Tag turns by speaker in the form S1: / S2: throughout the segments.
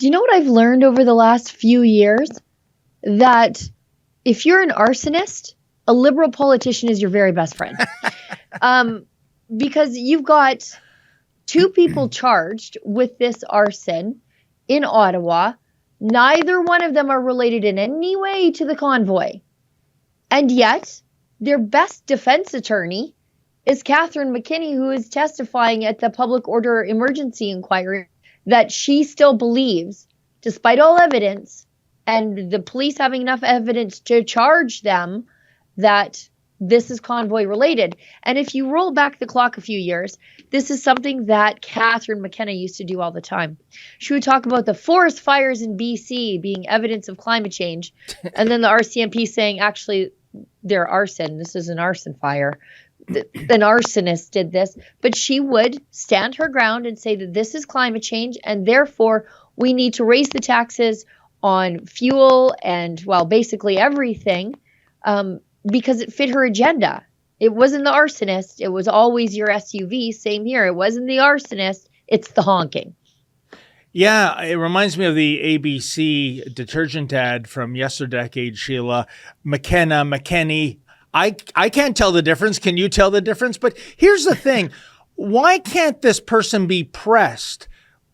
S1: Do you know what I've learned over the last few years? That if you're an arsonist, a Liberal politician is your very best friend. Because you've got two people charged with this arson in Ottawa. Neither one of them are related in any way to the convoy. And yet, their best defense attorney is Catherine McKinney, who is testifying at the public order emergency inquiry that she still believes, despite all evidence, and the police having enough evidence to charge them, that this is convoy related. And if you roll back the clock a few years, this is something that Catherine McKenna used to do all the time. She would talk about the forest fires in BC being evidence of climate change. And then the RCMP saying, actually, they're arson. This is an arson fire. An arsonist did this. But she would stand her ground and say that this is climate change, and therefore we need to raise the taxes on fuel and, well, basically everything, because it fit her agenda. It wasn't the arsonist. It was always your SUV. Same here. It wasn't the arsonist. It's the honking.
S2: Yeah, it reminds me of the ABC detergent ad from yesterdecade, Sheila. McKenna, McKinney. I can't tell the difference. Can you tell the difference? But here's the thing. Why can't this person be pressed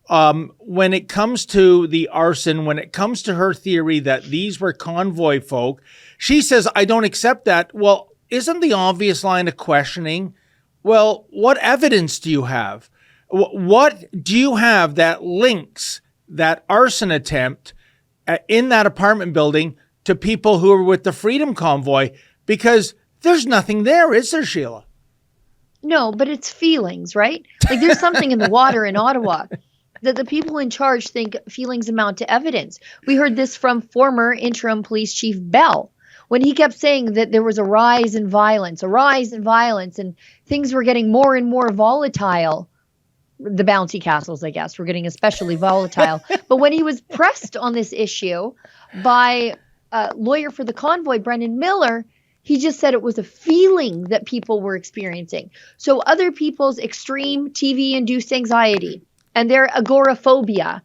S2: when it comes to the arson, when it comes to her theory that these were convoy folk? She says, I don't accept that. Well, isn't the obvious line of questioning, well, what evidence do you have? What do you have that links that arson attempt in that apartment building to people who are with the Freedom Convoy? Because there's nothing there, is there, Sheila?
S1: No, but it's feelings, right? Like there's something in the water in Ottawa that the people in charge think feelings amount to evidence. We heard this from former interim police chief Bell, when he kept saying that there was a rise in violence, and things were getting more and more volatile. The bouncy castles, I guess, were getting especially volatile. But when he was pressed on this issue by a lawyer for the convoy, Brendan Miller, he just said it was a feeling that people were experiencing. So other people's extreme TV-induced anxiety and their agoraphobia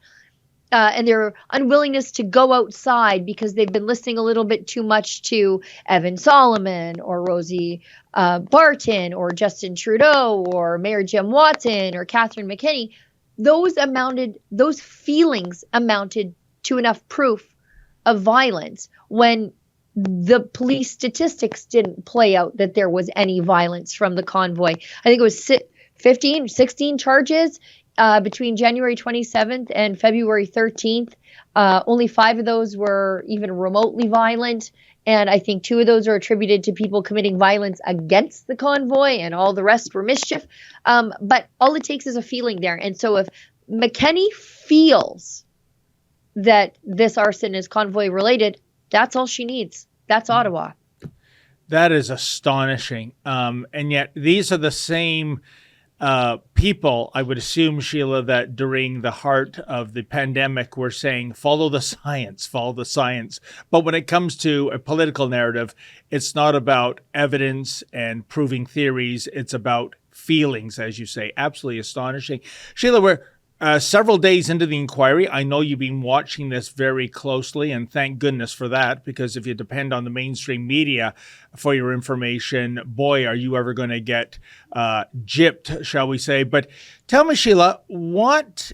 S1: and their unwillingness to go outside because they've been listening a little bit too much to Evan Solomon or Rosie Barton or Justin Trudeau or Mayor Jim Watson or Catherine McKinney, those feelings amounted to enough proof of violence when the police statistics didn't play out that there was any violence from the convoy. I think it was 16 charges between January 27th and February 13th. Only 5 of those were even remotely violent. And I think 2 of those are attributed to people committing violence against the convoy, and all the rest were mischief. But all it takes is a feeling there. And so if McKinney feels that this arson is convoy related, that's all she needs. That's Ottawa.
S2: That is astonishing. And yet these are the same people, I would assume, Sheila, that during the heart of the pandemic were saying, follow the science. But when it comes to a political narrative, it's not about evidence and proving theories. It's about feelings, as you say. Absolutely astonishing. Sheila, we're several days into the inquiry. I know you've been watching this very closely, and thank goodness for that, because if you depend on the mainstream media for your information, boy, are you ever going to get gypped, shall we say. But tell me, Sheila, what,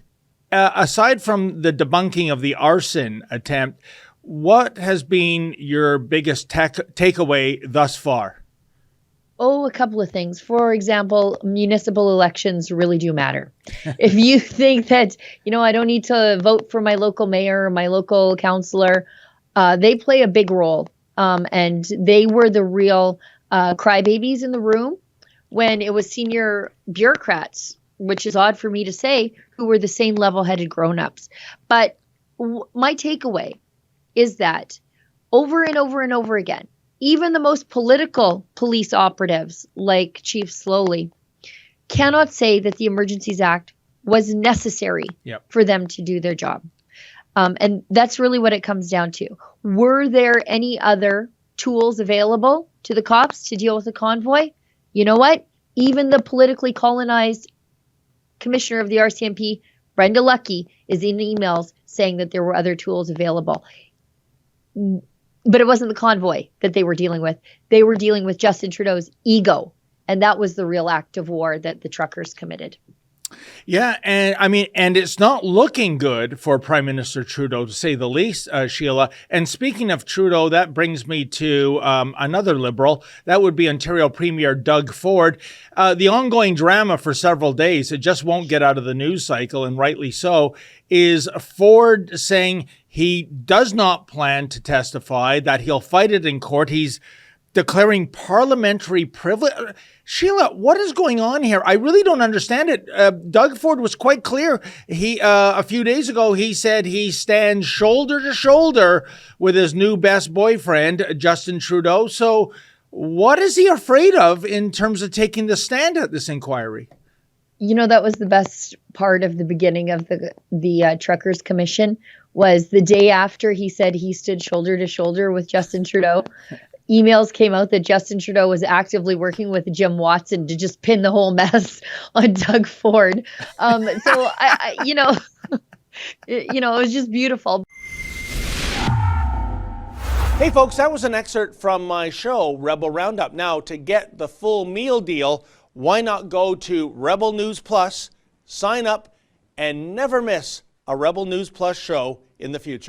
S2: aside from the debunking of the arson attempt, what has been your biggest takeaway thus far?
S1: Oh, a couple of things. For example, municipal elections really do matter. If you think that, I don't need to vote for my local mayor or my local councillor, they play a big role. And they were the real crybabies in the room when it was senior bureaucrats, which is odd for me to say, who were the same level-headed grown-ups. But my takeaway is that over and over and over again, even the most political police operatives, like Chief Slowly, cannot say that the Emergencies Act was necessary for them to do their job. And that's really what it comes down to. Were there any other tools available to the cops to deal with the convoy? You know what? Even the politically colonized commissioner of the RCMP, Brenda Lucki, is in emails saying that there were other tools available. But it wasn't the convoy that they were dealing with. They were dealing with Justin Trudeau's ego. And that was the real act of war that the truckers committed.
S2: Yeah, and I mean, and it's not looking good for Prime Minister Trudeau, to say the least, Sheila. And speaking of Trudeau, that brings me to another Liberal. That would be Ontario Premier Doug Ford. The ongoing drama for several days, it just won't get out of the news cycle, and rightly so, is Ford saying he does not plan to testify, that he'll fight it in court. He's declaring parliamentary privilege. Sheila, what is going on here? I really don't understand it. Doug Ford was quite clear. He a few days ago, he said he stands shoulder to shoulder with his new best boyfriend, Justin Trudeau. So what is he afraid of in terms of taking the stand at this inquiry?
S1: You know, that was the best part of the beginning of the Truckers Commission, was the day after he said he stood shoulder to shoulder with Justin Trudeau. Emails came out that Justin Trudeau was actively working with Jim Watson to just pin the whole mess on Doug Ford. So it was just beautiful.
S3: Hey folks, that was an excerpt from my show, Rebel Roundup. Now, to get the full meal deal, why not go to Rebel News Plus, sign up, and never miss a Rebel News Plus show in the future.